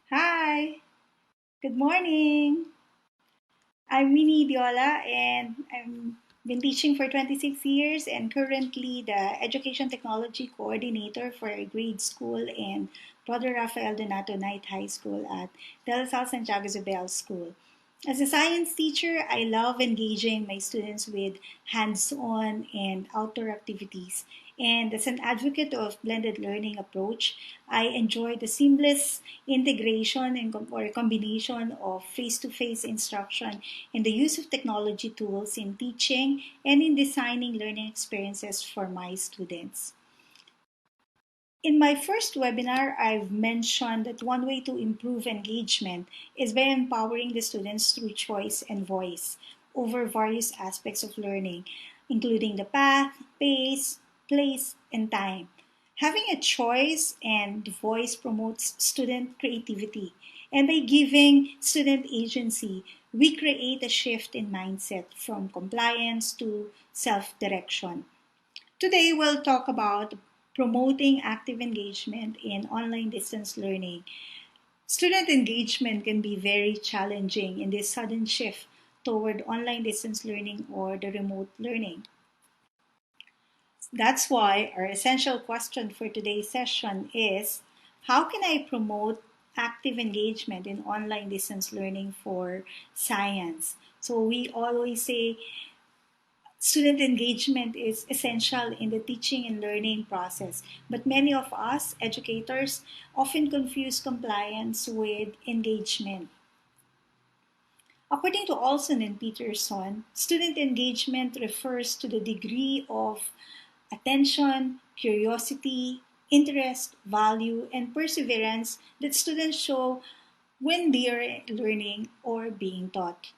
Hi, good morning. I'm Diola and I'm been teaching for 26 years and currently the Education Technology Coordinator for a grade school and Brother Rafael Donato Night High School at De La Salle Santiago Isabel School. As a science teacher, I love engaging my students with hands-on and outdoor activities. And as an advocate of blended learning approach, I enjoy the seamless integration or combination of face-to-face instruction and the use of technology tools in teaching and in designing learning experiences for my students. In my first webinar, I've mentioned that one way to improve engagement is by empowering the students through choice and voice over various aspects of learning, including the path, pace, place, and time. Having a choice and voice promotes student creativity, and by giving student agency, we create a shift in mindset from compliance to self direction. Today, we'll talk about promoting active engagement in online distance learning. Student engagement can be very challenging in this sudden shift toward online distance learning or the remote learning. That's why our essential question for today's session is how can I promote active engagement in online distance learning for science? So we always say student engagement is essential in the teaching and learning process, but many of us educators often confuse compliance with engagement. According to Olson and Peterson, student engagement refers to the degree of attention, curiosity, interest, value, and perseverance that students show when they are learning or being taught.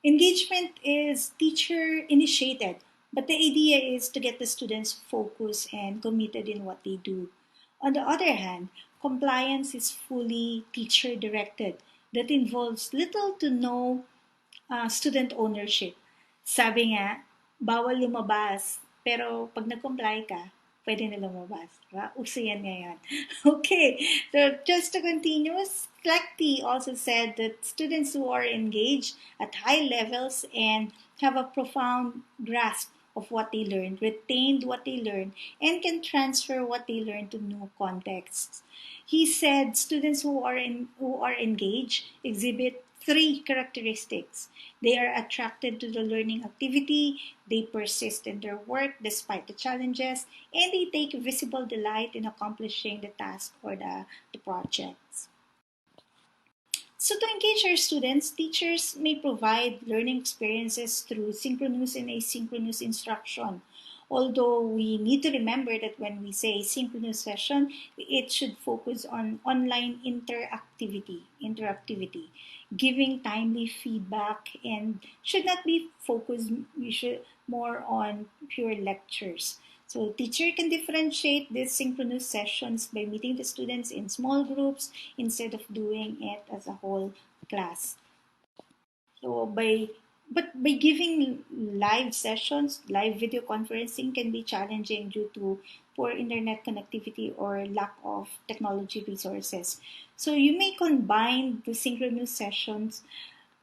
Engagement is teacher initiated, but the idea is to get the students focused and committed in what they do. On the other hand, compliance is fully teacher directed that involves little to no student ownership. Sabi nga, bawal lumabas, pero pag nag-comply ka, pwede na lumabas. Diba? Uso yan ngayon. Okay, so just to continue, Slekti also said that students who are engaged at high levels and have a profound grasp of what they learned, retained what they learned, and can transfer what they learned to new contexts. He said students who are engaged exhibit three characteristics. They are attracted to the learning activity, they persist in their work despite the challenges, and they take visible delight in accomplishing the task or the projects. So, to engage our students, teachers may provide learning experiences through synchronous and asynchronous instruction. Although we need to remember that when we say synchronous session, it should focus on online interactivity, giving timely feedback, and should not be focused. We should more on pure lectures. So teacher can differentiate these synchronous sessions by meeting the students in small groups instead of doing it as a whole class. So by giving live sessions, live video conferencing can be challenging due to poor internet connectivity or lack of technology resources. So you may combine the synchronous sessions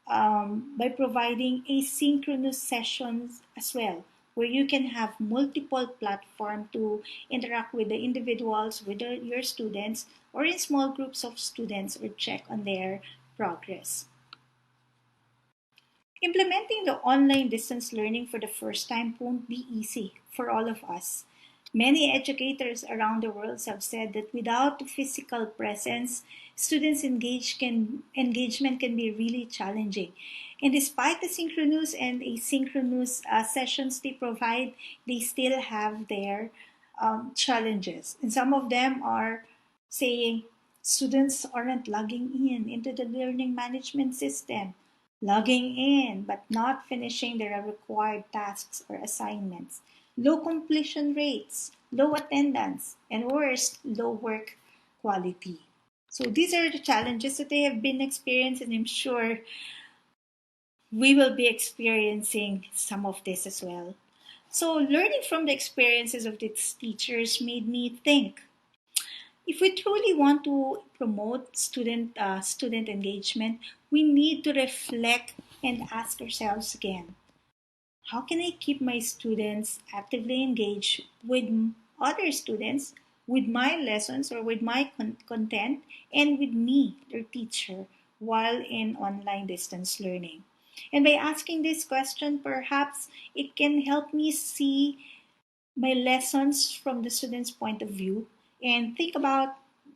by providing asynchronous sessions as well, where you can have multiple platforms to interact with the individuals, with your students, or in small groups of students or check on their progress. Implementing the online distance learning for the first time won't be easy for all of us. Many educators around the world have said that without physical presence, engagement can be really challenging. And despite the synchronous and asynchronous sessions they provide, they still have their challenges. And some of them are saying students aren't logging in into the learning management system, logging in but not finishing their required tasks or assignments, low completion rates, low attendance, and worse, low work quality. So these are the challenges that they have been experiencing, and I'm sure we will be experiencing some of this as well. So learning from the experiences of these teachers made me think, If we truly want to promote student engagement, we need to reflect and ask ourselves again, how can I keep my students actively engaged with other students, with my lessons or with my content, and with me, their teacher, while in online distance learning? And by asking this question, perhaps it can help me see my lessons from the student's point of view and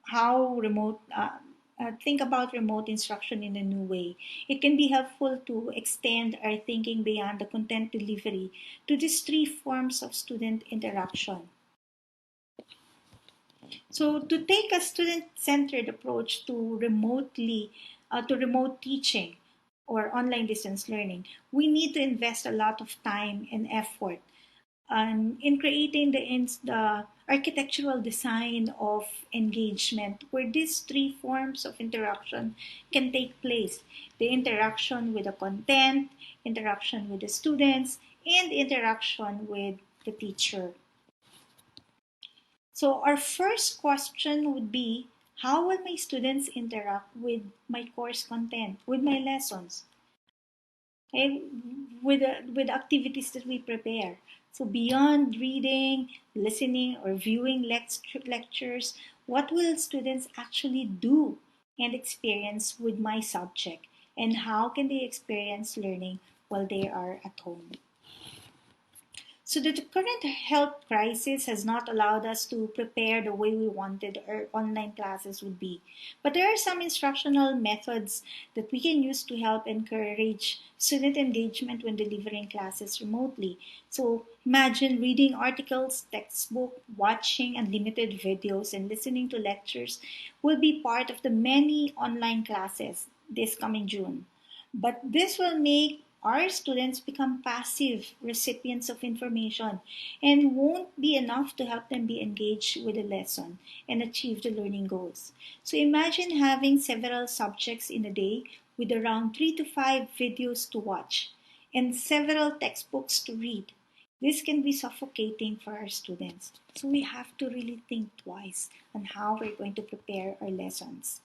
how remote think about remote instruction in a new way. It can be helpful to extend our thinking beyond the content delivery to these three forms of student interaction. So to take a student-centered approach to remote teaching or online distance learning, we need to invest a lot of time and effort in creating the architectural design of engagement where these three forms of interaction can take place: the interaction with the content, interaction with the students, and interaction with the teacher. So our first question would be, how will my students interact with my course content, with my lessons? Okay, with activities that we prepare. So beyond reading, listening, or viewing lectures, what will students actually do and experience with my subject? And how can they experience learning while they are at home? So the current health crisis has not allowed us to prepare the way we wanted our online classes would be. But there are some instructional methods that we can use to help encourage student engagement when delivering classes remotely. So imagine reading articles, textbook, watching unlimited videos, and listening to lectures will be part of the many online classes this coming June. But this will make our students become passive recipients of information and won't be enough to help them be engaged with the lesson and achieve the learning goals. So imagine having several subjects in a day with around 3 to 5 videos to watch and several textbooks to read. This can be suffocating for our students. So we have to really think twice on how we're going to prepare our lessons.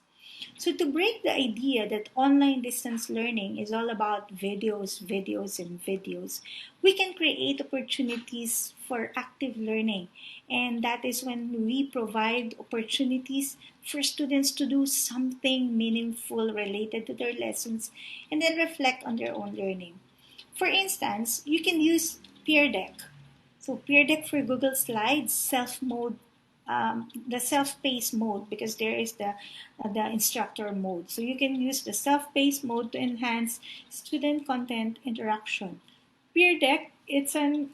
So, to break the idea that online distance learning is all about videos, videos, and videos, we can create opportunities for active learning. And that is when we provide opportunities for students to do something meaningful related to their lessons and then reflect on their own learning. For instance, you can use Peer Deck. So Peer Deck for Google Slides, the self-paced mode, because there is the instructor mode. So you can use the self-paced mode to enhance student content interaction. Peer Deck, it's an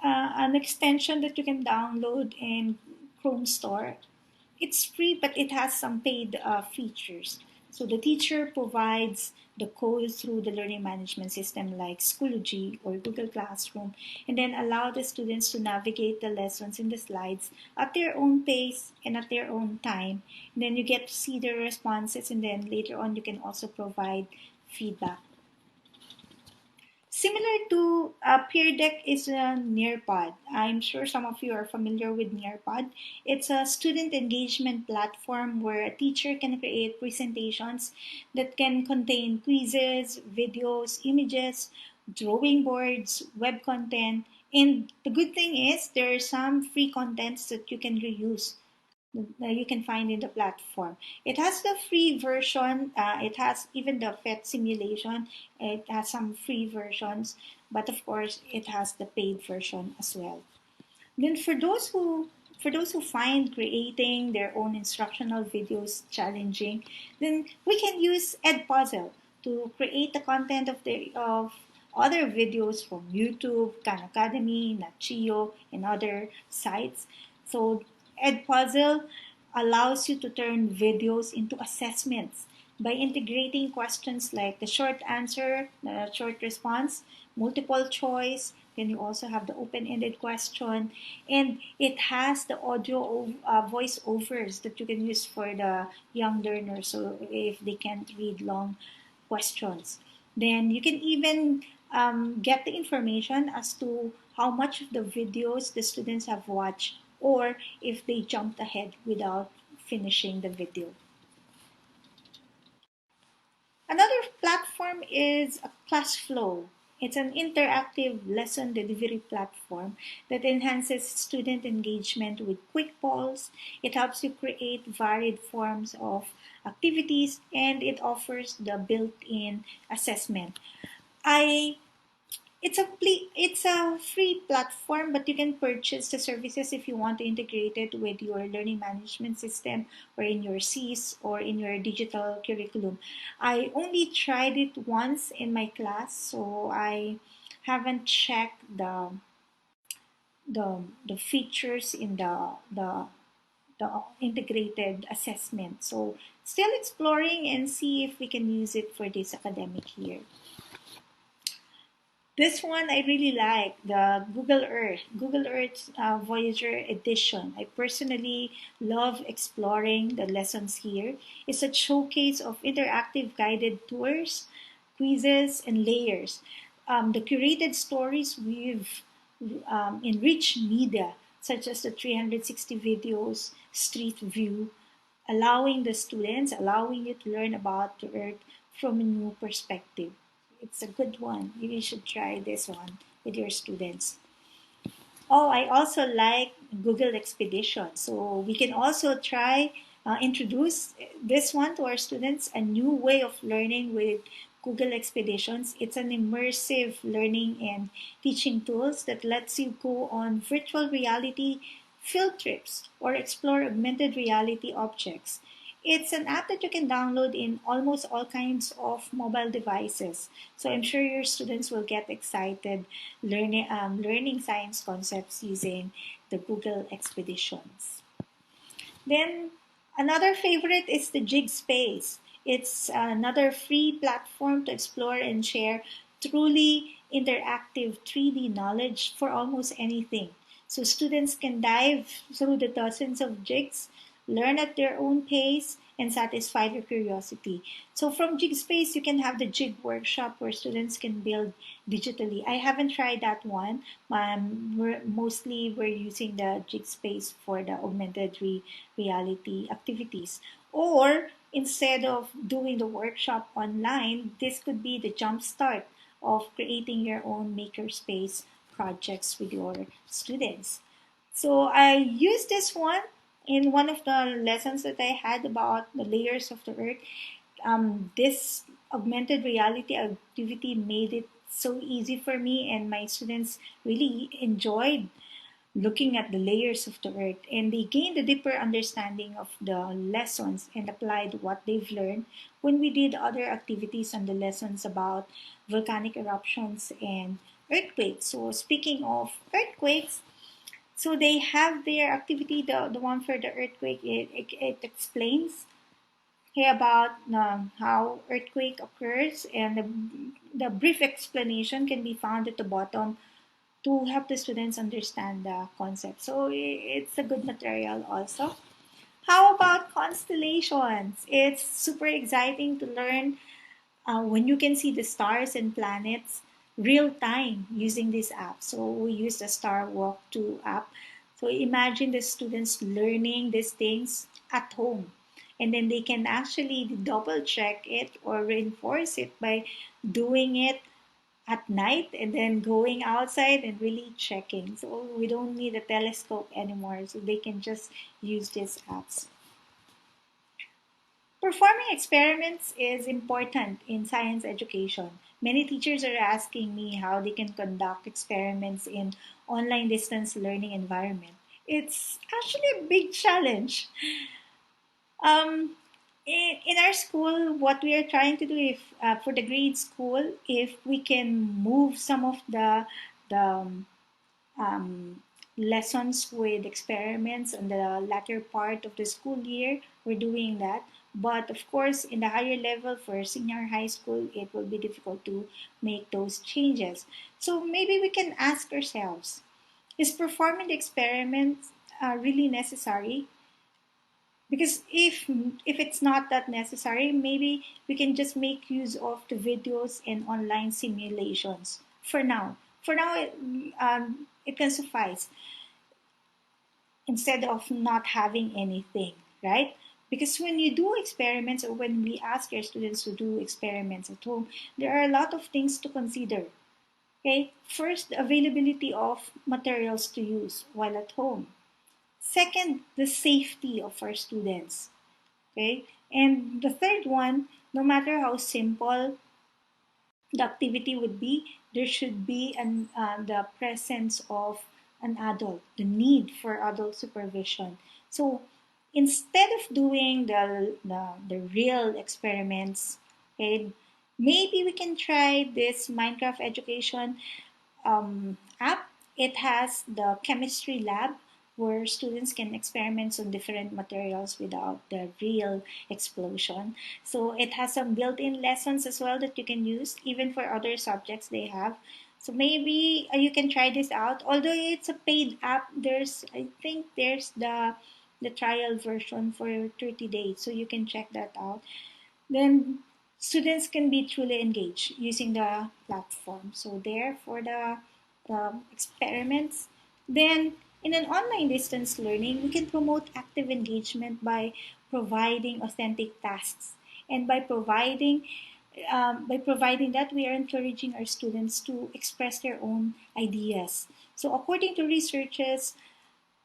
extension that you can download in Chrome Store. It's free, but it has some paid features. So the teacher provides the code through the learning management system like Schoology or Google Classroom, and then allow the students to navigate the lessons in the slides at their own pace and at their own time. And then you get to see their responses, and then later on you can also provide feedback. Similar to Peer Deck is a Nearpod. I'm sure some of you are familiar with Nearpod. It's a student engagement platform where a teacher can create presentations that can contain quizzes, videos, images, drawing boards, web content. And the good thing is there are some free contents that you can reuse that you can find in the platform. It has the free version. It has even the pet simulation. It has some free versions, but of course, it has the paid version as well. Then for those who find creating their own instructional videos challenging, then we can use Edpuzzle to create the content of other videos from YouTube, Khan Academy, Nachio, and other sites. So Edpuzzle allows you to turn videos into assessments by integrating questions like the short answer, the short response, multiple choice. Then you also have the open-ended question, and it has the audio voice overs that you can use for the young learners. So if they can't read long questions, then you can even get the information as to how much of the videos the students have watched, or if they jumped ahead without finishing the video. Another platform is a ClassFlow. It's an interactive lesson delivery platform that enhances student engagement with quick polls. It helps you create varied forms of activities, and it offers the built-in assessment. I it's a free platform, but you can purchase the services if you want to integrate it with your learning management system or in your CIS or in your digital curriculum. I only tried it once in my class, so I haven't checked the features in the integrated assessment. So still exploring and see if we can use it for this academic year. This one I really like, the Google Earth Voyager edition. I personally love exploring the lessons here. It's a showcase of interactive guided tours, quizzes, and layers. The curated stories we've enriched media, such as the 360 videos, street view, allowing you to learn about the Earth from a new perspective. It's a good one. You should try this one with your students. Oh, I also like Google Expedition. So we can also try introduce this one to our students, a new way of learning with Google Expeditions. It's an immersive learning and teaching tools that lets you go on virtual reality field trips or explore augmented reality objects. It's an app that you can download in almost all kinds of mobile devices. So I'm sure your students will get excited learning science concepts using the Google Expeditions. Then another favorite is the Jig Space. It's another free platform to explore and share truly interactive 3D knowledge for almost anything. So students can dive through the dozens of jigs, learn at their own pace, and satisfy their curiosity. So from Jig Space, you can have the Jig Workshop where students can build digitally. I haven't tried that one. We're using the Jig Space for the reality activities. Or instead of doing the workshop online, this could be the jump start of creating your own makerspace projects with your students. So I used this one in one of the lessons that I had about the layers of the earth. This augmented reality activity made it so easy for me, and my students really enjoyed looking at the layers of the earth, and they gained a deeper understanding of the lessons and applied what they've learned when we did other activities on the lessons about volcanic eruptions and earthquakes. So speaking of earthquakes, so they have their activity, the one for the earthquake, it explains here about how earthquake occurs, and the brief explanation can be found at the bottom to help the students understand the concept. So it's a good material also. How about constellations? It's super exciting to learn when you can see the stars and planets real time using this app. So we use the Star Walk 2 app. So imagine the students learning these things at home. And then they can actually double check it or reinforce it by doing it at night and then going outside and really checking. So we don't need a telescope anymore. So they can just use these apps. Performing experiments is important in science education. Many teachers are asking me how they can conduct experiments in online distance learning environment. It's actually a big challenge. Um, in our school, what we are trying to do, if for the grade school, if we can move some of the um, lessons with experiments on the latter part of the school year, we're doing that. But of course, in the higher level for senior high school, it will be difficult to make those changes. So maybe we can ask ourselves, is performing the experiment really necessary? Because if it's not that necessary, maybe we can just make use of the videos and online simulations for now. It can suffice instead of not having anything. right? Because when you do experiments, or when we ask our students to do experiments at home, there are a lot of things to consider. Okay, first, the availability of materials to use while at home. Second, the safety of our students. Okay, and the third one, no matter how simple the activity would be, there should be the presence of an adult, the need for adult supervision. So instead of doing the real experiments, okay, maybe we can try this Minecraft education app. It has the chemistry lab where students can experiment on different materials without the real explosion. So it has some built-in lessons as well that you can use even for other subjects they have. So maybe you can try this out. Although it's a paid app, I think there's the trial version for 30 days, so you can check that out. Then students can be truly engaged using the platform. So there for the experiments. Then in an online distance learning, we can promote active engagement by providing authentic tasks. And by providing that, we are encouraging our students to express their own ideas. So according to researchers,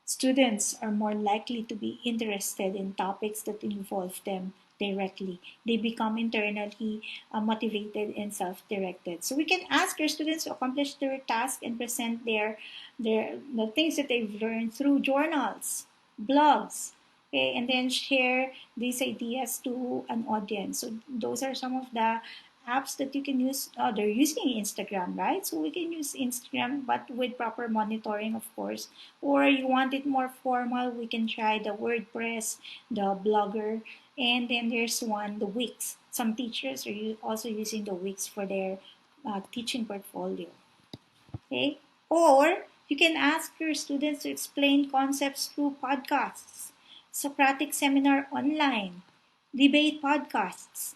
students are more likely to be interested in topics that involve them directly. They become internally motivated and self-directed. So we can ask our students to accomplish their task and present the things that they've learned through journals, blogs, okay, and then share these ideas to an audience. So those are some of the apps that you can use. They're using Instagram, right? So we can use Instagram, but with proper monitoring, of course. Or you want it more formal, we can try the WordPress, the Blogger, and then there's one, the Wix. Some teachers are also using the Wix for their teaching portfolio. Okay? Or you can ask your students to explain concepts through podcasts, Socratic seminar online, debate podcasts.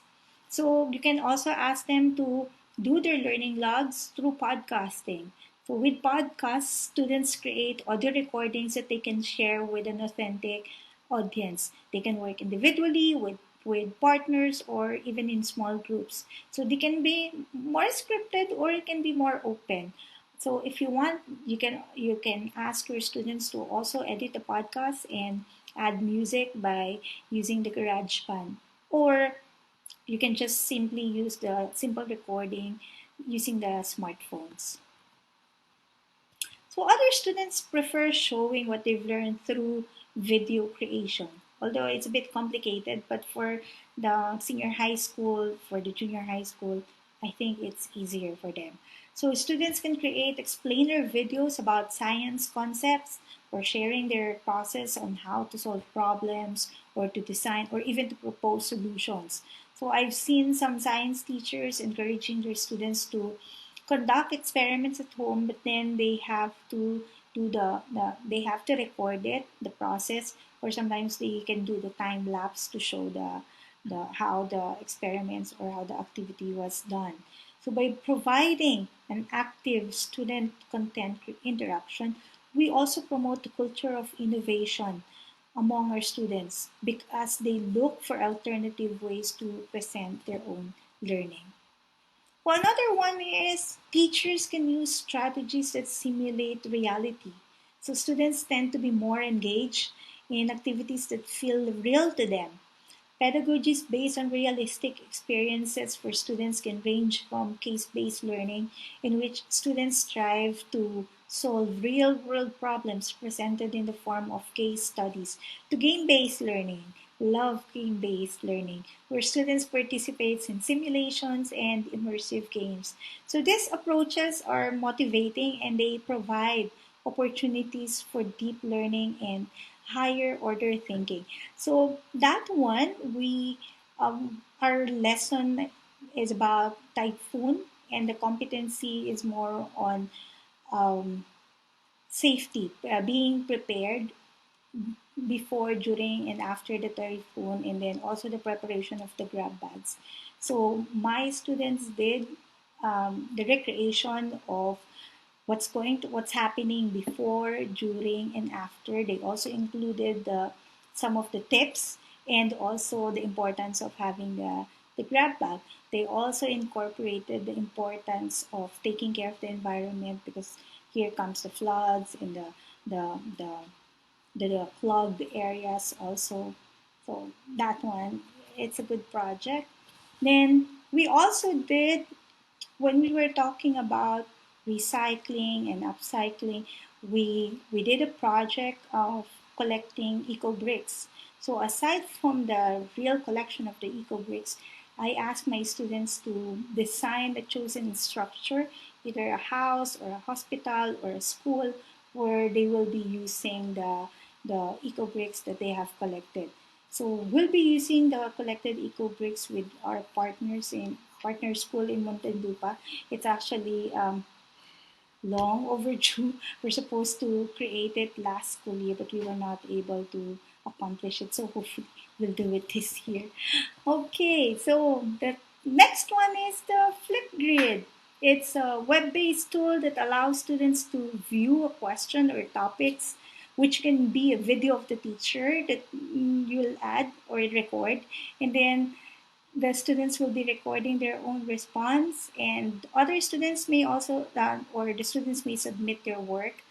So you can also ask them to do their learning logs through podcasting. So with podcasts, students create audio recordings that they can share with an authentic audience. They can work individually with partners or even in small groups. So they can be more scripted or it can be more open. So if you want, you can ask your students to also edit the podcast and add music by using the GarageBand. Or you can just simply use the simple recording using the smartphones. So other students prefer showing what they've learned through video creation. Although it's a bit complicated, but for the senior high school, for the junior high school, I think it's easier for them. So students can create explainer videos about science concepts or sharing their process on how to solve problems or to design or even to propose solutions. So I've seen some science teachers encouraging their students to conduct experiments at home, but then they have to do they have to record it, the process, or sometimes they can do the time lapse to show the how the experiments or how the activity was done. So by providing an active student content interaction, we also promote the culture of innovation among our students because they look for alternative ways to present their own learning. Well, another one is teachers can use strategies that simulate reality. So students tend to be more engaged in activities that feel real to them. Pedagogies based on realistic experiences for students can range from case based learning, in which students strive to solve real world problems presented in the form of case studies, to game based learning. Love game based learning, where students participate in simulations and immersive games. So these approaches are motivating and they provide opportunities for deep learning and higher order thinking. So that one, we our lesson is about typhoon, and the competency is more on um, safety, being prepared before, during, and after the typhoon, and then also the preparation of the grab bags. So my students did the recreation of what's happening before, during, and after. They also included the some of the tips and also the importance of having the grab bag. They also incorporated the importance of taking care of the environment because here comes the floods and the, the, the clogged areas also. So that one, it's a good project. Then we also did, when we were talking about recycling and upcycling, we did a project of collecting eco bricks. So aside from the real collection of the eco bricks, I asked my students to design a chosen structure, either a house or a hospital or a school, where they will be using the eco bricks that they have collected. So we'll be using the collected eco bricks with our partners in partner school in Muntinlupa. It's actually long overdue. We're supposed to create it last school year, but we were not able to accomplish it. So hopefully we'll do it this year. Okay, so the next one is the Flipgrid. It's a web-based tool that allows students to view a question or topics, which can be a video of the teacher that you'll add or record, and then the students will be recording their own response, and other students may also or the students may submit their work,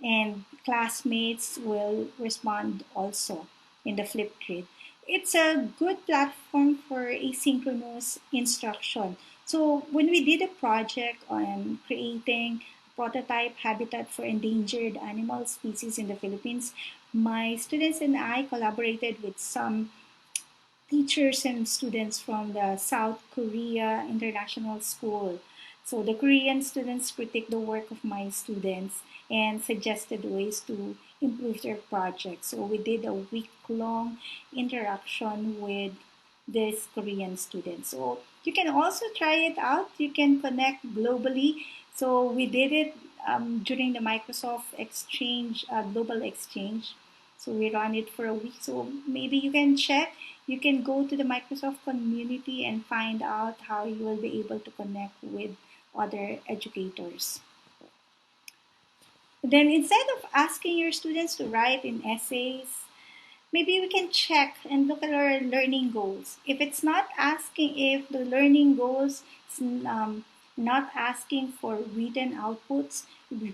and classmates will respond also in the Flipgrid. It's a good platform for asynchronous instruction. So when we did a project on creating a prototype habitat for endangered animal species in the Philippines, my students and I collaborated with some teachers and students from the South Korea International School. So the Korean students critiqued the work of my students and suggested ways to improve their project. So we did a week-long interaction with these Korean students. So you can also try it out. You can connect globally. So we did it during the Microsoft Exchange, Global Exchange. So we run it for a week. So maybe you can check. You can go to the Microsoft community and find out how you will be able to connect with other educators. Then instead of asking your students to write in essays, maybe we can check and look at our learning goals. If it's not asking, if the learning goals is not asking for written outputs,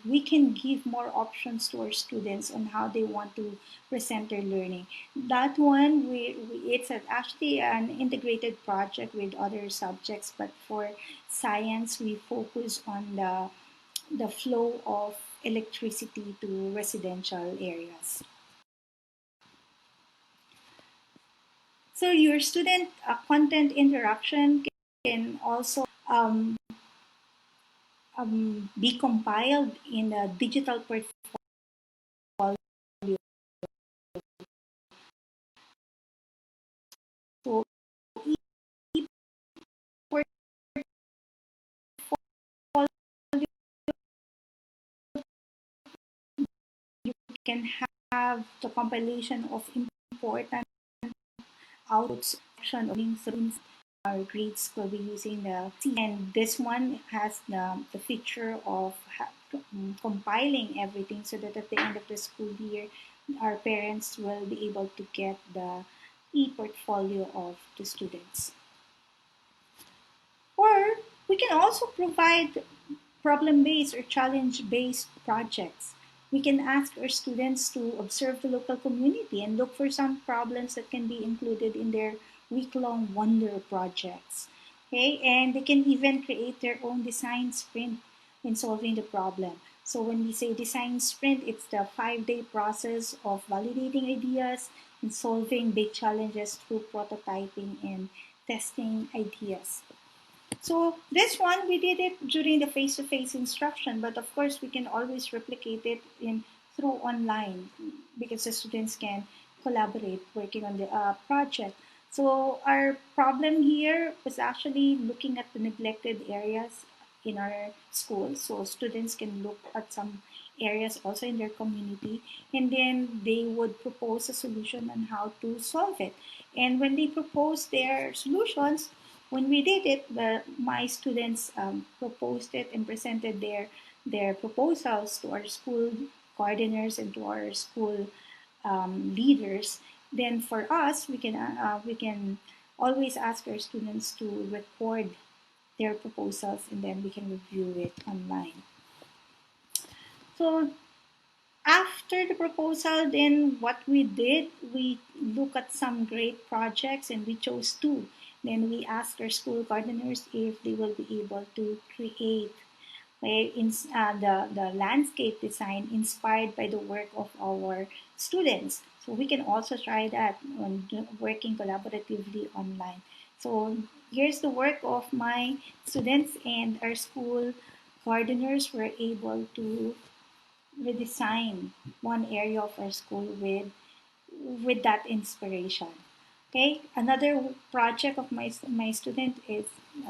we can give more options to our students on how they want to present their learning. That one, it's actually an integrated project with other subjects, but for science, we focus on the flow of electricity to residential areas. So your student content interaction can also be compiled in a digital portfolio. So you can have the compilation of important outputs, action, links, our grades will be using the C. And this one has the feature of compiling everything so that at the end of the school year, our parents will be able to get the e-portfolio of the students. Or we can also provide problem-based or challenge-based projects. We can ask our students to observe the local community and look for some problems that can be included in their week-long wonder projects. Okay, and they can even create their own design sprint in solving the problem. So when we say design sprint, it's the 5-day process of validating ideas and solving big challenges through prototyping and testing ideas. So this one, we did it during the face-to-face instruction, but of course we can always replicate it in through online because the students can collaborate working on the project. So our problem here was actually looking at the neglected areas in our schools. So students can look at some areas also in their community, and then they would propose a solution on how to solve it. And when they propose their solutions, when we did it, my students proposed it and presented their proposals to our school coordinators and to our school leaders. Then for us, we can always ask our students to record their proposals, and then we can review it online. So after the proposal, then what we did, we look at some great projects and we chose two. Then we asked our school gardeners if they will be able to create the landscape design inspired by the work of our students. So we can also try that on working collaboratively online. So here's the work of my students, and our school gardeners were able to redesign one area of our school with that inspiration. Okay, another project of my student is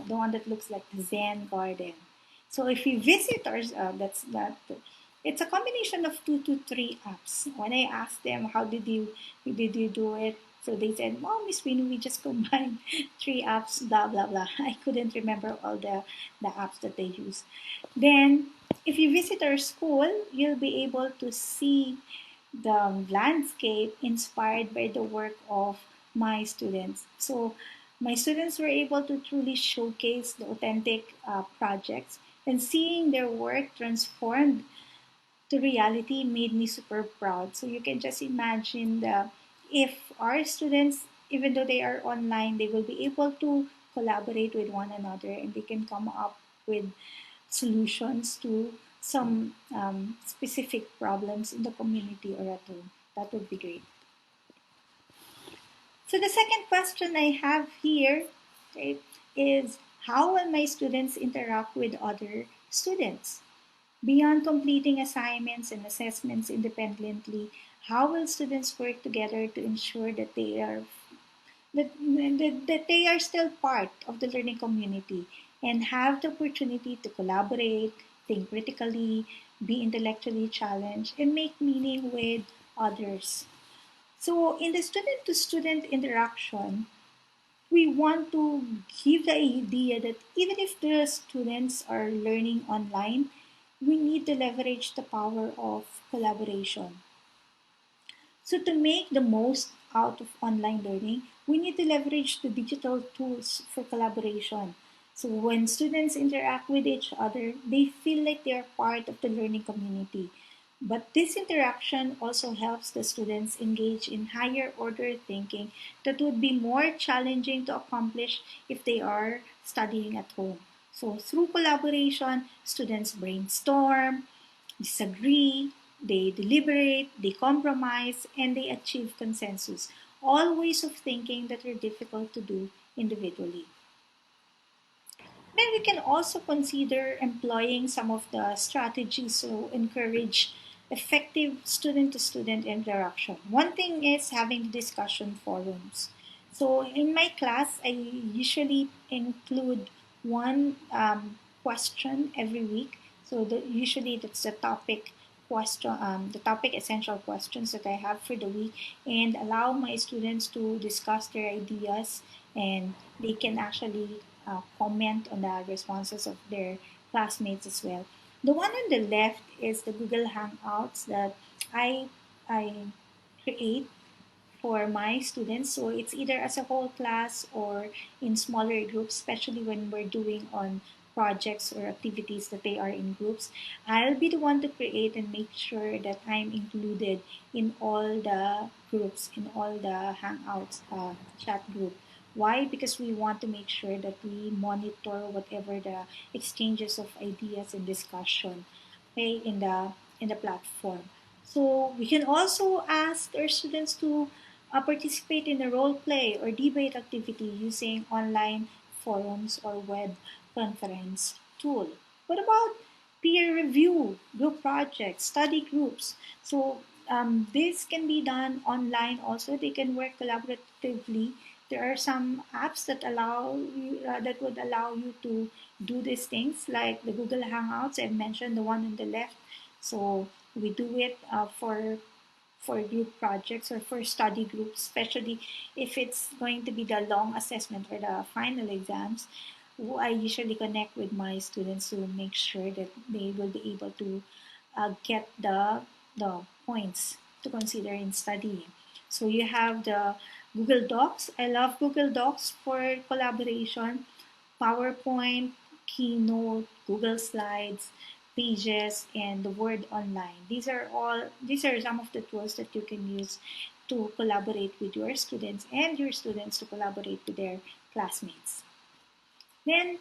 the one that looks like the Zen garden. So if you visit our, that's that. It's a combination of 2 to 3 apps. When I asked them how did you do it, so they said, "Oh, Miss Winnie, we just combined 3 apps, blah blah blah." I couldn't remember all the apps that they use. Then, if you visit our school, you'll be able to see the landscape inspired by the work of my students. So my students were able to truly showcase the authentic projects, and seeing their work transformed to reality made me super proud. So you can just imagine if our students, even though they are online, they will be able to collaborate with one another and they can come up with solutions to some specific problems in the community or at home. That would be great. So the second question I have here, okay, is how will my students interact with other students? Beyond completing assignments and assessments independently, how will students work together to ensure that they are still part of the learning community and have the opportunity to collaborate, think critically, be intellectually challenged, and make meaning with others? So, in the student to student interaction, we want to give the idea that even if the students are learning online, we need to leverage the power of collaboration. So, to make the most out of online learning, we need to leverage the digital tools for collaboration. So, when students interact with each other, they feel like they are part of the learning community. But this interaction also helps the students engage in higher order thinking that would be more challenging to accomplish if they are studying at home. So, through collaboration, students brainstorm, disagree, they deliberate, they compromise, and they achieve consensus. All ways of thinking that are difficult to do individually. Then we can also consider employing some of the strategies to encourage effective student to student interaction. One thing is having discussion forums. So in my class, I usually include one question every week. So usually that's the topic question, the topic essential questions that I have for the week, and allow my students to discuss their ideas, and they can actually comment on the responses of their classmates as well. The one on the left is the Google Hangouts that I I create for my students. So it's either as a whole class or in smaller groups, especially when we're doing on projects or activities that they are in groups. I'll be the one to create and make sure that I'm included in all the groups, in all the Hangouts chat group. Why? Because we want to make sure that we monitor whatever the exchanges of ideas and discussion, okay, in the platform. So we can also ask our students to participate in a role play or debate activity using online forums or web conference tool. What about peer review, group projects, study groups? So this can be done online also. They can work collaboratively. There are some apps that that would allow you to do these things, like the Google Hangouts. I mentioned the one on the left. So we do it for group projects or for study groups, especially if it's going to be the long assessment or the final exams. I usually connect with my students to make sure that they will be able to get the points to consider in studying. So you have the Google Docs. I love Google Docs for collaboration. PowerPoint, Keynote, Google Slides, Pages, and the Word Online. These are some of the tools that you can use to collaborate with your students and your students to collaborate with their classmates. Then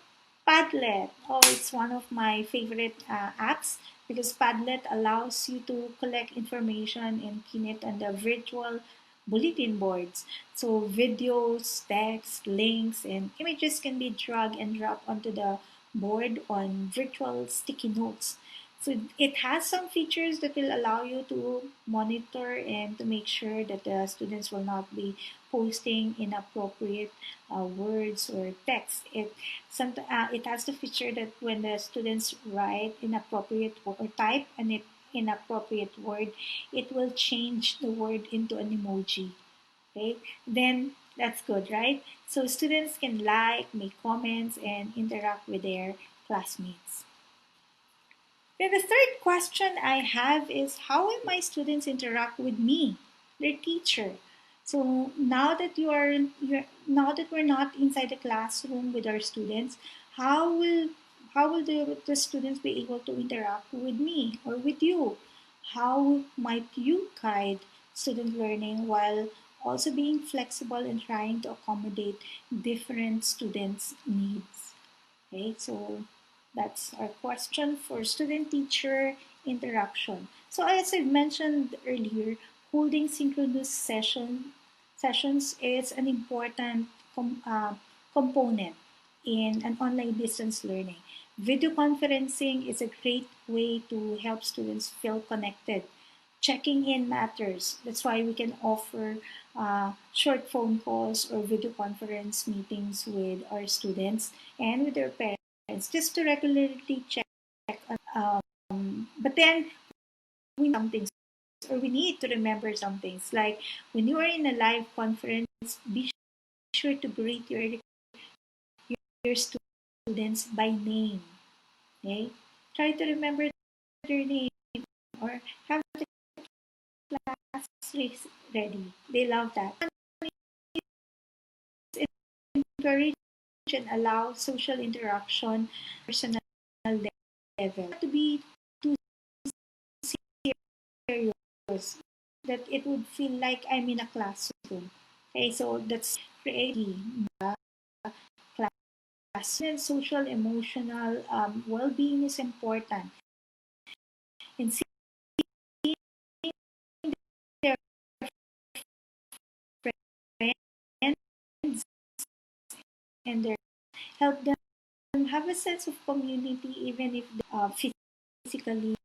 Padlet. Oh, it's one of my favorite apps because Padlet allows you to collect information and pin it on the virtual bulletin boards. So videos, text, links, and images can be drag and drop onto the board on virtual sticky notes. So it has some features that will allow you to monitor and to make sure that the students will not be posting inappropriate words or text. It has the feature that when the students write inappropriate or type an inappropriate word, it will change the word into an emoji. Okay, then that's good, right? So students can like, make comments, and interact with their classmates. Then the third question I have is how will my students interact with me, their teacher? So now that we're not inside the classroom with our students, how will the students be able to interact with me or with you? How might you guide student learning while also being flexible and trying to accommodate different students' needs? Okay, so that's our question for student-teacher interaction. So as I mentioned earlier, holding synchronous sessions is an important component in an online distance learning. Video conferencing is a great way to help students feel connected. Checking in matters. That's why we can offer short phone calls or video conference meetings with our students and with their parents just to regularly check. But then we know some things or we need to remember some things like when you are in a live conference, be sure to greet your students by name. Okay, try to remember their name or have the class ready. They love that. Encourage and allow social interaction personal level. Not to be too serious that it would feel like I'm in a classroom. Okay, so that's creating class and social emotional well-being is important. And seeing their friends and their help them have a sense of community even if they physically.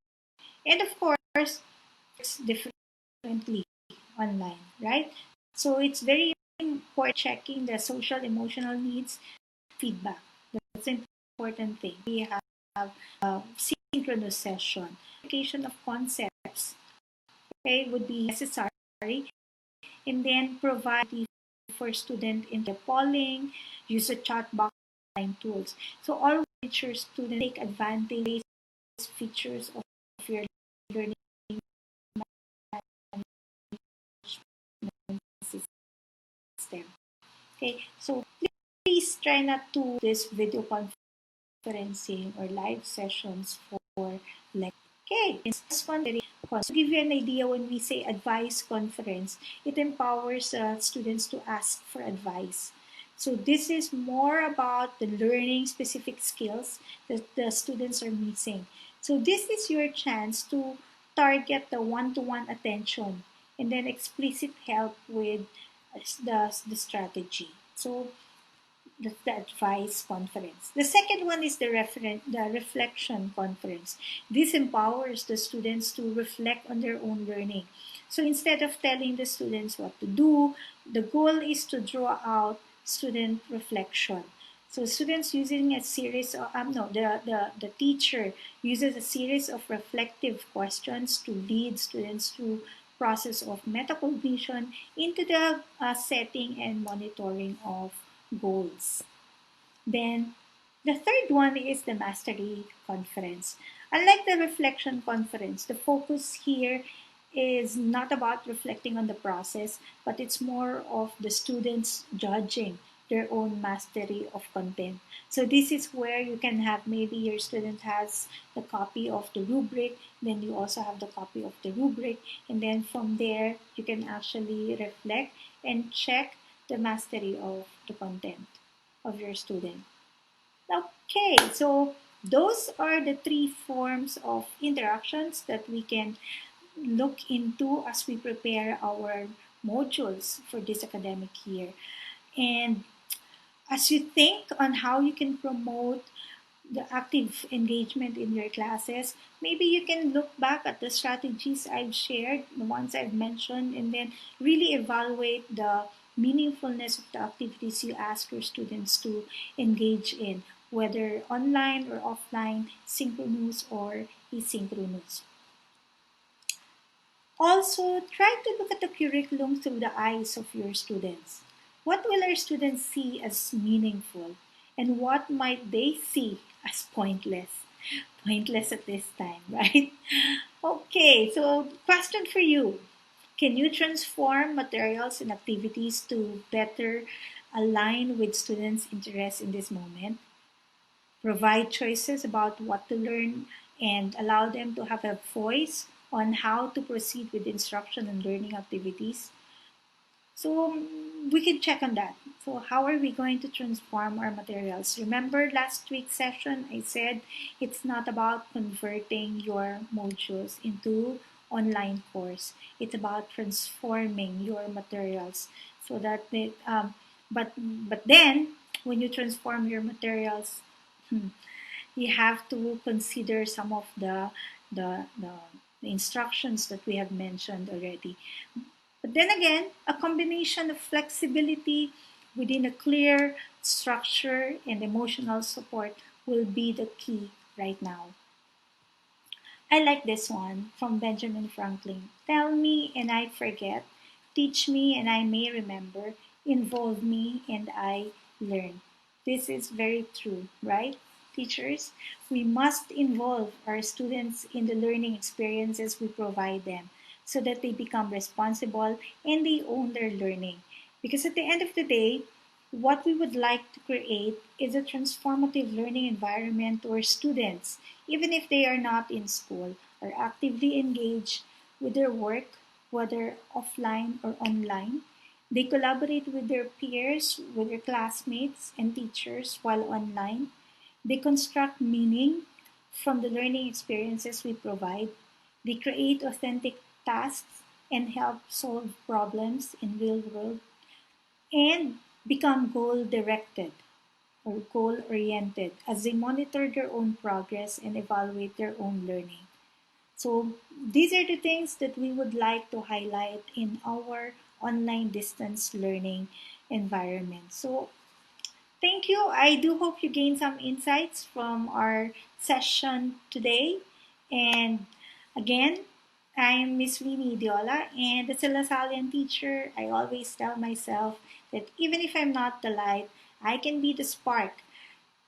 And of course, it's differently online, right? So it's very important checking the social emotional needs feedback. That's an important thing. We have synchronous session. Application of concepts, okay, would be necessary, and then provide for student in the polling, use a chat box and tools. So all features students take advantage features of your learning system. Okay, so please try not to this video conferencing or live sessions for like okay. This one to give you an idea when we say advice conference, it empowers students to ask for advice. So this is more about the learning specific skills that the students are missing. So this is your chance to target the one-to-one attention and then explicit help with the strategy. So the advice conference. The second one is the reflection conference. This empowers the students to reflect on their own learning. So instead of telling the students what to do, the goal is to draw out student reflection. So students using a series of, no, the teacher uses a series of reflective questions to lead students through process of metacognition into the setting and monitoring of goals. Then the third one is the mastery conference. Unlike the reflection conference, the focus here is not about reflecting on the process, but it's more of the students judging their own mastery of content. So this is where you can have, maybe your student has the copy of the rubric, then you also have the copy of the rubric, and then from there you can actually reflect and check the mastery of the content of your student. Okay, so those are the three forms of interactions that we can look into as we prepare our modules for this academic year. And as you think on how you can promote the active engagement in your classes, maybe you can look back at the strategies I've shared, the ones I've mentioned, and then really evaluate the meaningfulness of the activities you ask your students to engage in, whether online or offline, synchronous or asynchronous. Also, try to look at the curriculum through the eyes of your students. What will our students see as meaningful? And what might they see as pointless? Pointless at this time, right? Okay, so question for you. Can you transform materials and activities to better align with students' interests in this moment? Provide choices about what to learn and allow them to have a voice on how to proceed with instruction and learning activities. So we can check on that. So how are we going to transform our materials? Remember last week's session, I said it's not about converting your modules into online course. It's about transforming your materials so that but then when you transform your materials, you have to consider some of the instructions that we have mentioned already. But then again, a combination of flexibility within a clear structure and emotional support will be the key right now. I like this one from Benjamin Franklin. Tell me and I forget, teach me and I may remember, involve me and I learn. This is very true, right? Teachers, we must involve our students in the learning experiences we provide them so that they become responsible and they own their learning. Because at the end of the day, what we would like to create is a transformative learning environment where students, even if they are not in school, are actively engaged with their work, whether offline or online. They collaborate with their peers, with their classmates and teachers while online. They construct meaning from the learning experiences we provide. They create authentic tasks and help solve problems in real world and become goal directed or goal oriented as they monitor their own progress and evaluate their own learning. So, these are the things that we would like to highlight in our online distance learning environment. So, thank you. I do hope you gained some insights from our session today. And again, I'm Miss Winnie Diola, and as a Lasallian teacher, I always tell myself that even if I'm not the light, I can be the spark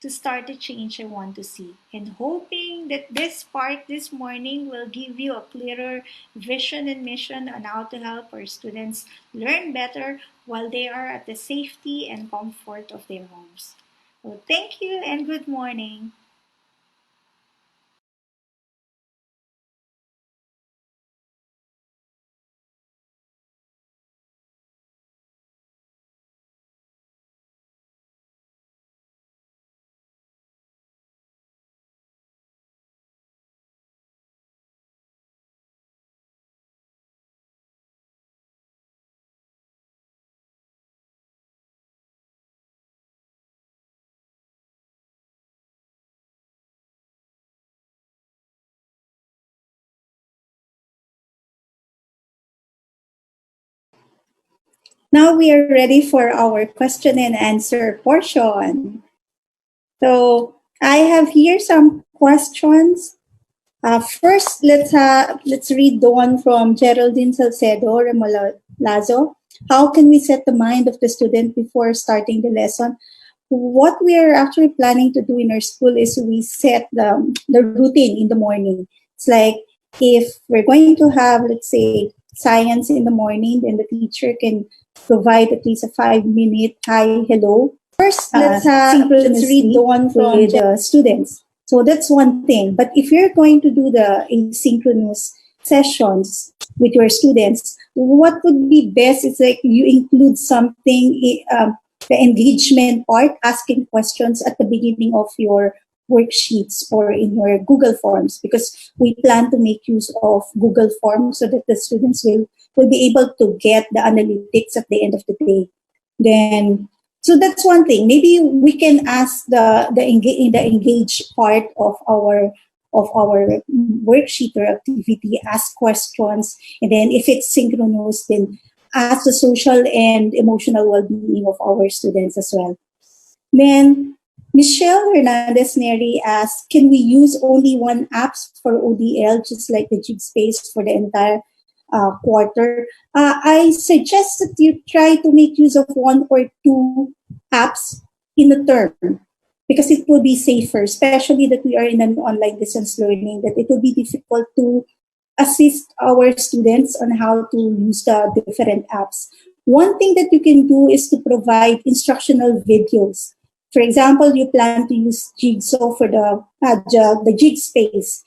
to start the change I want to see. And hoping that this spark this morning will give you a clearer vision and mission on how to help our students learn better while they are at the safety and comfort of their homes. So thank you and good morning. Now we are ready for our question and answer portion. So I have here some questions. First, let's read the one from Geraldine Salcedo Remolazo. How can we set the mind of the student before starting the lesson? What we are actually planning to do in our school is we set the routine in the morning. It's like if we're going to have, let's say, science in the morning, then the teacher can provide at least a 5 minute hi, hello, First, let's read the synchronously one from with the students. So that's one thing. But if you're going to do the asynchronous sessions with your students, what would be best is like you include something, the engagement part, asking questions at the beginning of your worksheets or in your Google Forms, because we plan to make use of Google Forms so that the students will be able to get the analytics at the end of the day. Then, so that's one thing. Maybe we can ask the engage part of our worksheet or activity, ask questions, and then if it's synchronous, then ask the social and emotional well-being of our students as well. Then Michelle Hernandez Neri asks, can we use only one apps for ODL, just like the jig space for the entire quarter? I suggest that you try to make use of one or two apps in a term, because it will be safer, especially that we are in an online distance learning, that it will be difficult to assist our students on how to use the different apps. One thing that you can do is to provide instructional videos. For example, you plan to use Jigsaw for the Jig space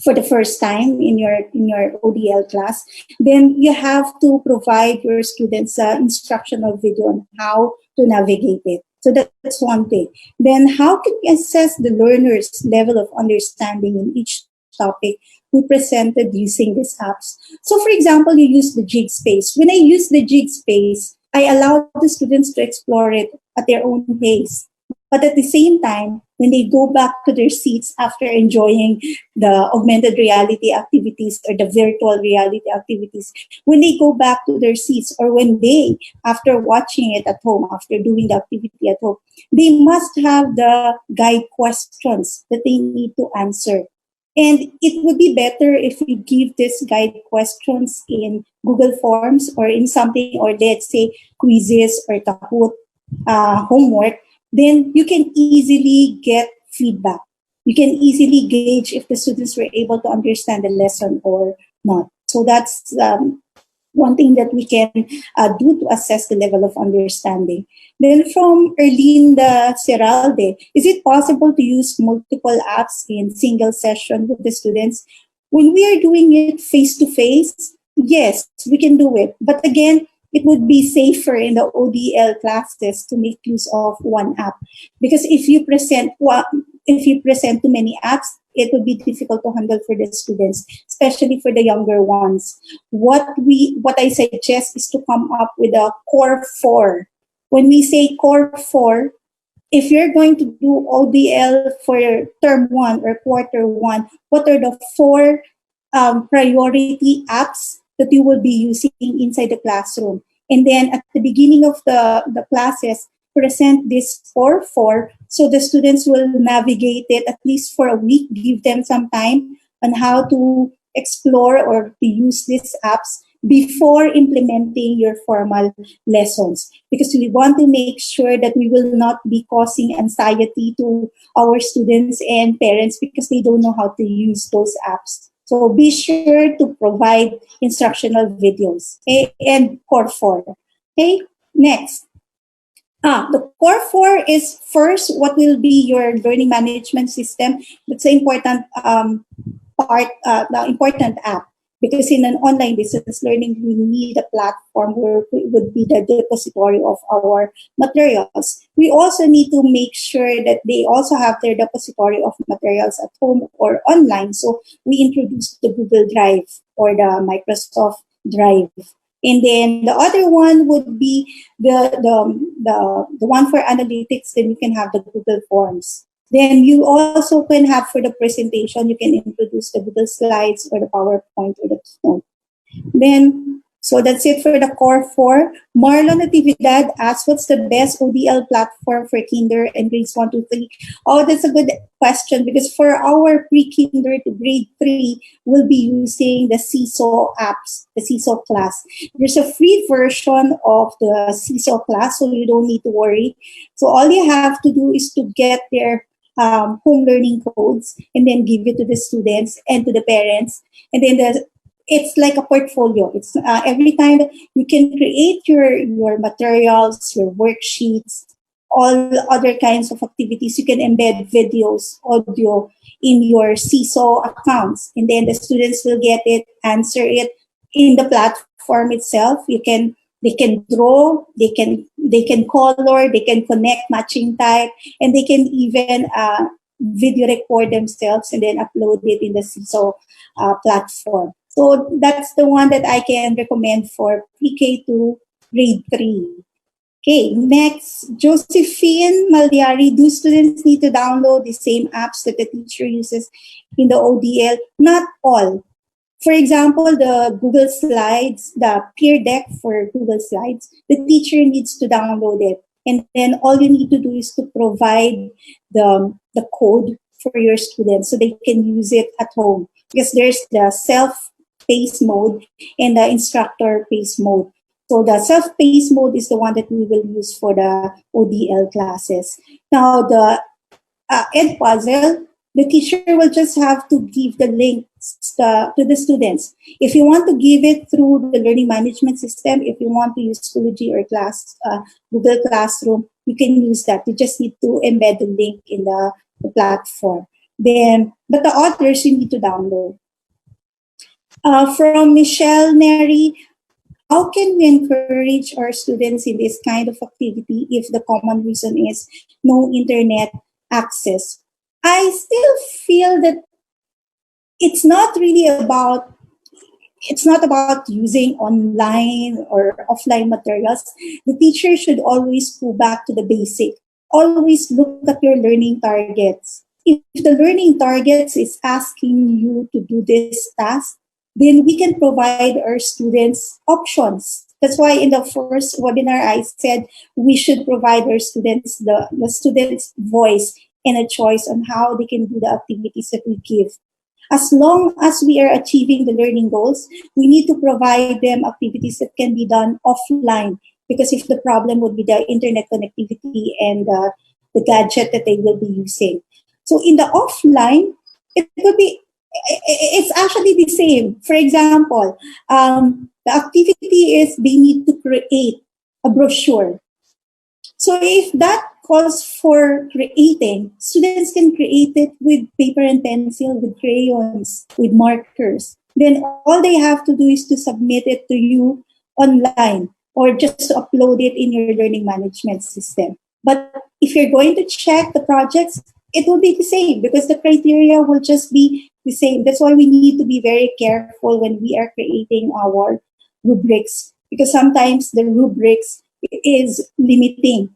for the first time in your ODL class, then you have to provide your students instructional video on how to navigate it. So that's one thing. Then how can we assess the learner's level of understanding in each topic we presented using these apps? So for example, you use the Jig space. When I use the Jig space, I allow the students to explore it at their own pace. But at the same time, when they go back to their seats after enjoying the augmented reality activities or the virtual reality activities, when they go back to their seats, or when they, after watching it at home, after doing the activity at home, they must have the guide questions that they need to answer. And it would be better if we give these guide questions in Google Forms or in something, or let's say quizzes or Kahoot homework, then you can easily get feedback. You can easily gauge if the students were able to understand the lesson or not. So that's one thing that we can do to assess the level of understanding. Then from Erlinda Seralde, is it possible to use multiple apps in single session with the students? When we are doing it face to face, yes, we can do it. But again, it would be safer in the ODL classes to make use of one app, because if you present too many apps, it would be difficult to handle for the students, especially for the younger ones. What I suggest is to come up with a core four. When we say core four, if you're going to do ODL for term one or quarter one, what are the four priority apps that you will be using inside the classroom? And then at the beginning of the classes, present this core four so the students will navigate it at least for a week, give them some time on how to explore or to use these apps before implementing your formal lessons, because we want to make sure that we will not be causing anxiety to our students and parents because they don't know how to use those apps. So be sure to provide instructional videos. Okay? And core 4. Okay, next. The core 4 is first what will be your learning management system. That's an important the important app, because in an online distance learning, we need a platform where it would be the depository of our materials. We also need to make sure that they also have their depository of materials at home or online. So we introduced the Google Drive or the Microsoft Drive. And then the other one would be the one for analytics. Then you can have the Google Forms. Then you also can have for the presentation, you can introduce the Google Slides or the PowerPoint or the Keynote. Then, so that's it for the core 4. Marlon Natividad asks, what's the best ODL platform for kinder and grades 1 to 3? Oh, that's a good question, because for our pre-kinder to grade 3, we'll be using the Seesaw apps, the Seesaw class. There's a free version of the Seesaw class, so you don't need to worry. So all you have to do is to get their home learning codes and then give it to the students and to the parents. And then it's like a portfolio. It's every time you can create your materials, your worksheets, all other kinds of activities. You can embed videos, audio in your CISO accounts, and then the students will get it, answer it in the platform itself. They can draw, they can color, they can connect matching type, and they can even video record themselves and then upload it in the CISO platform. So that's the one that I can recommend for PK to grade 3. Okay, next, Josephine Maldiari. Do students need to download the same apps that the teacher uses in the ODL? Not all. For example, the Google Slides, the peer deck for Google Slides, the teacher needs to download it. And then all you need to do is to provide the code for your students so they can use it at home. Because there's the self-paced mode and the instructor-paced mode. So the self-paced mode is the one that we will use for the ODL classes. Now, the Ed Puzzle, the teacher will just have to give the links to the students. If you want to give it through the learning management system, if you want to use Schoology or Google Classroom, you can use that. You just need to embed the link in the platform. But the others you need to download. From Michelle Neri, how can we encourage our students in this kind of activity if the common reason is no internet access? I still feel that it's not really about it's not about using online or offline materials. The teacher should always go back to the basic. Always look at your learning targets. If the learning targets is asking you to do this task, then we can provide our students options. That's why in the first webinar I said we should provide our students the students' voice and a choice on how they can do the activities that we give. As long as we are achieving the learning goals, we need to provide them activities that can be done offline. Because if the problem would be the internet connectivity and the gadget that they will be using. So in the offline, it would be, it's actually the same. For example, the activity is they need to create a brochure. So if that calls for creating, students can create it with paper and pencil, with crayons, with markers. Then all they have to do is to submit it to you online or just to upload it in your learning management system. But if you're going to check the projects, it will be the same because the criteria will just be the same. That's why we need to be very careful when we are creating our rubrics because sometimes the rubrics is limiting.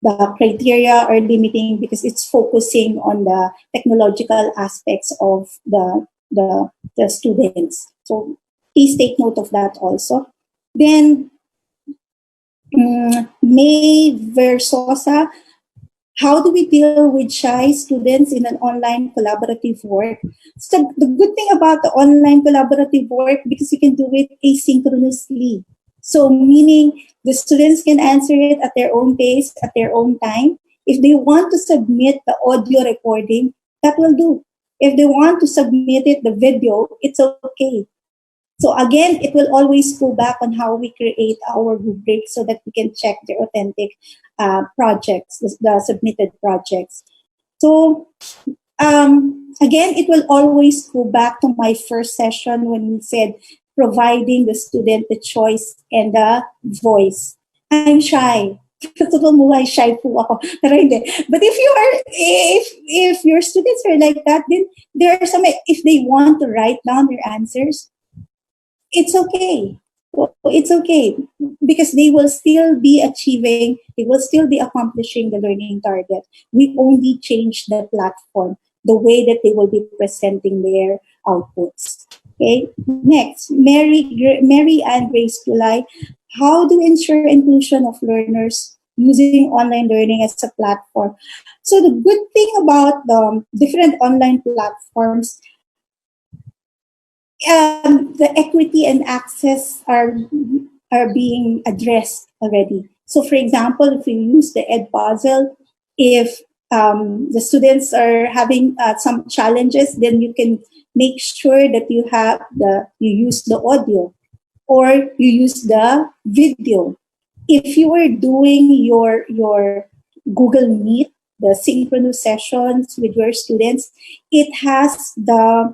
The criteria are limiting because it's focusing on the technological aspects of the students. So please take note of that also. Then May Versosa, how do we deal with shy students in an online collaborative work? So the good thing about the online collaborative work, because you can do it asynchronously. So meaning the students can answer it at their own pace, at their own time. If they want to submit the audio recording, that will do. If they want to submit it, the video, it's okay. So again, it will always go back on how we create our rubric so that we can check the authentic projects, the submitted projects. So again, it will always go back to my first session when we said providing the student the choice and the voice. I'm shy. Totoo mo ay shy po ako. Pero hindi. But if your students are like that, then there are some, if they want to write down their answers, it's okay. Well, it's okay because they will still be achieving, they will still be accomplishing the learning target. We only change the platform, the way that they will be presenting their outputs. Okay. Next, Mary and Grace July. How do we ensure inclusion of learners using online learning as a platform? So the good thing about the different online platforms, the equity and access are being addressed already. So, for example, if we use the Ed Puzzle, if the students are having some challenges, then you can make sure that you use the audio or you use the video. If you are doing your Google Meet, the synchronous sessions with your students, it has the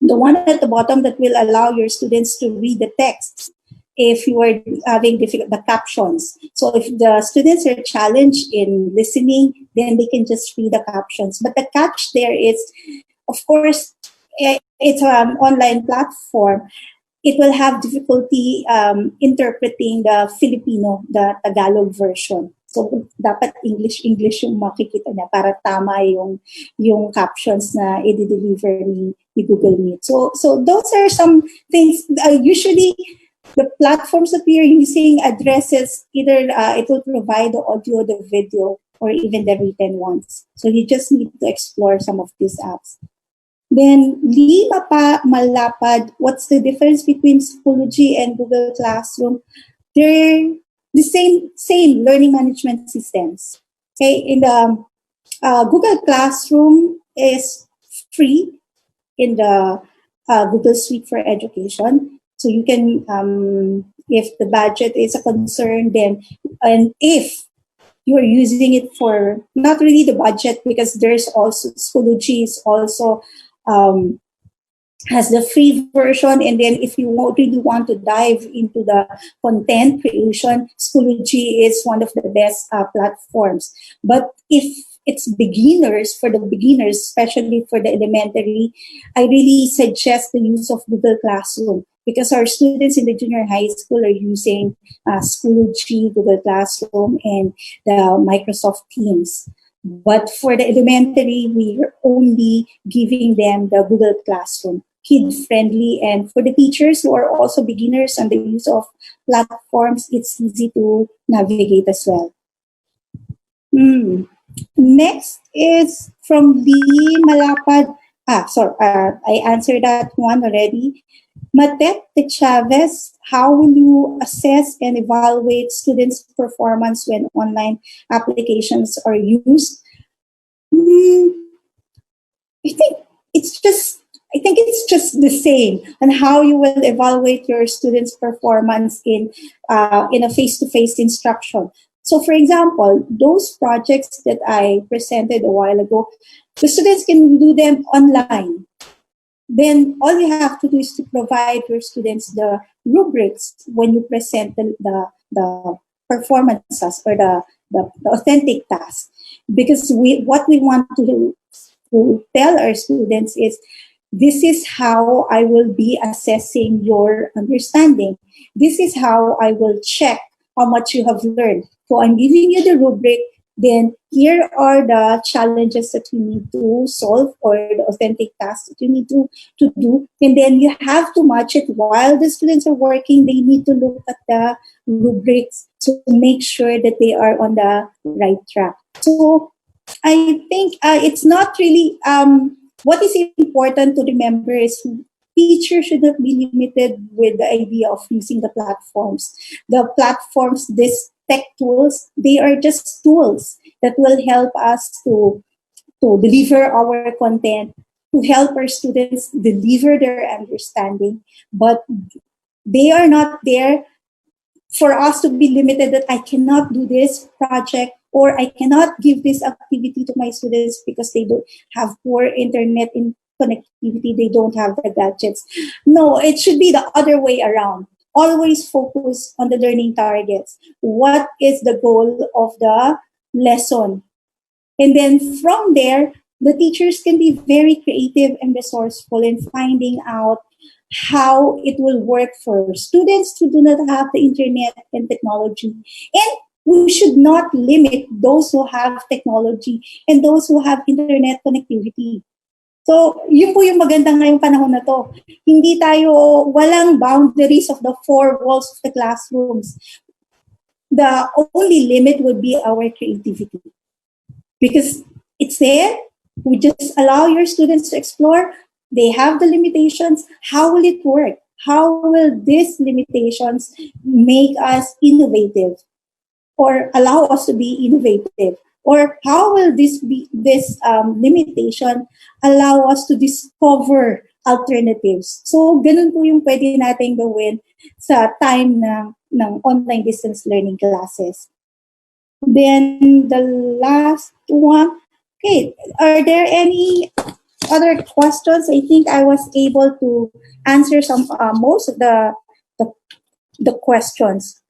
one at the bottom that will allow your students to read the text if you are having the captions. So if the students are challenged in listening, then they can just read the captions. But the catch there is, of course, it's an online platform. It will have difficulty interpreting the Filipino, the Tagalog version. So, dapat English yung makikita niya para tama yung captions na i-deliver ni Google Meet. So those are some things. Usually, the platforms that we are using addresses either it will provide the audio, the video, or even the written ones. So you just need to explore some of these apps. Then, lima pa malapad, what's the difference between Schoology and Google Classroom? They're the same learning management systems. Okay, in the Google Classroom is free in the Google Suite for Education. So you can, if the budget is a concern, then, and if you're using it for not really the budget, because there's also Schoology is also um, has the free version, and then if you really want to dive into the content creation, Schoology is one of the best platforms. But if it's beginners, for the beginners, especially for the elementary, I really suggest the use of Google Classroom, because our students in the junior high school are using Schoology, Google Classroom, and the Microsoft Teams. But for the elementary, we are only giving them the Google Classroom, kid-friendly. And for the teachers who are also beginners on the use of platforms, it's easy to navigate as well. Next is from Lee Malapad. Sorry, I answered that one already. Matet de Chavez, how will you assess and evaluate students' performance when online applications are used? I think it's just the same on how you will evaluate your students' performance in a face-to-face instruction. So, for example, those projects that I presented a while ago, the students can do them online. Then all you have to do is to provide your students the rubrics when you present the performances or the authentic task. Because what we want to tell our students is, this is how I will be assessing your understanding. This is how I will check how much you have learned. So I'm giving you the rubric, then here are the challenges that you need to solve, or the authentic tasks that you need to do. And then you have to match it while the students are working. They need to look at the rubrics to make sure that they are on the right track. So I think it's not really, what is important to remember is teachers should not be limited with the idea of using the platforms. The platforms, these tech tools, they are just tools that will help us to deliver our content, to help our students deliver their understanding, but they are not there for us to be limited that I cannot do this project or I cannot give this activity to my students because they don't have poor internet in connectivity, they don't have the gadgets. No, it should be the other way around. Always focus on the learning targets. What is the goal of the lesson? And then from there, the teachers can be very creative and resourceful in finding out how it will work for students who do not have the internet and technology. And we should not limit those who have technology and those who have internet connectivity. So, yun po yung maganda ngayong panahon na to. Hindi tayo, walang boundaries of the four walls of the classrooms. The only limit would be our creativity. Because it's there, we just allow your students to explore. They have the limitations. How will it work? How will these limitations make us innovative or allow us to be innovative? Or how will this limitation allow us to discover alternatives? So, ganun po yung pwede natin gawin sa time ng online distance learning classes. Then, the last one, okay, are there any other questions? I think I was able to answer most of the questions.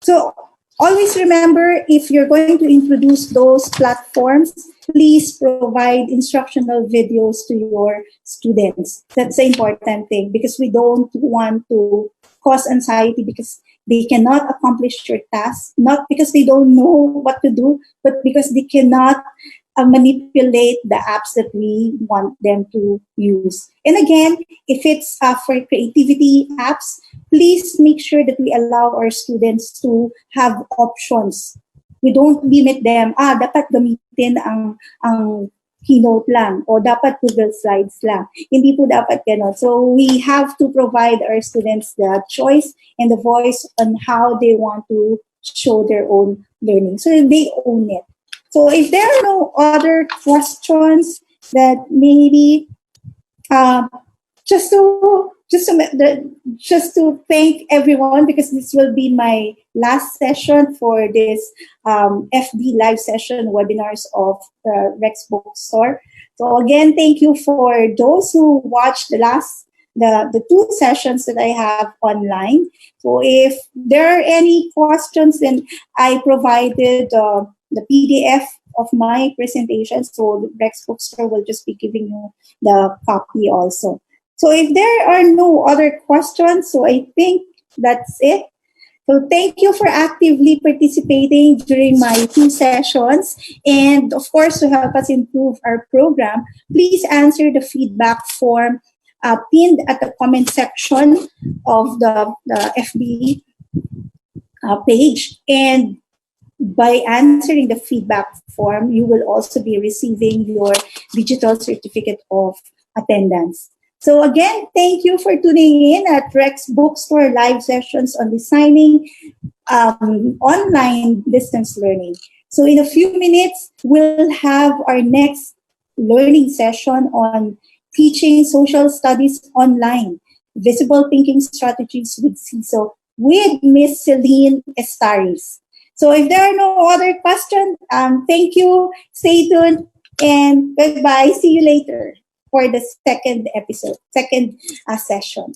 So always remember, if you're going to introduce those platforms, please provide instructional videos to your students. That's the important thing, because we don't want to cause anxiety because they cannot accomplish your task, not because they don't know what to do, but because they cannot manipulate the apps that we want them to use. And again, if it's for creativity apps, please make sure that we allow our students to have options. We don't limit them, dapat gamitin ang Keynote lang o dapat Google Slides lang. Hindi po dapat gano'n. So we have to provide our students the choice and the voice on how they want to show their own learning. So they own it. So if there are no other questions that maybe uh, just to thank everyone, because this will be my last session for this FB live session webinars of the Rex Bookstore. So again, thank you for those who watched the two sessions that I have online. So if there are any questions, then I provided the PDF of my presentation. So the Rex Bookstore will just be giving you the copy also. So if there are no other questions, so I think that's it. So thank you for actively participating during my two sessions. And of course, to help us improve our program, please answer the feedback form pinned at the comment section of the FB page. And by answering the feedback form, you will also be receiving your digital certificate of attendance. So again, thank you for tuning in at Rex Bookstore live sessions on designing online distance learning. So in a few minutes, we'll have our next learning session on teaching social studies online, visible thinking strategies with CISO with Miss Celine Estaris. So if there are no other questions, thank you, stay tuned, and goodbye. See you later for the second episode, second session.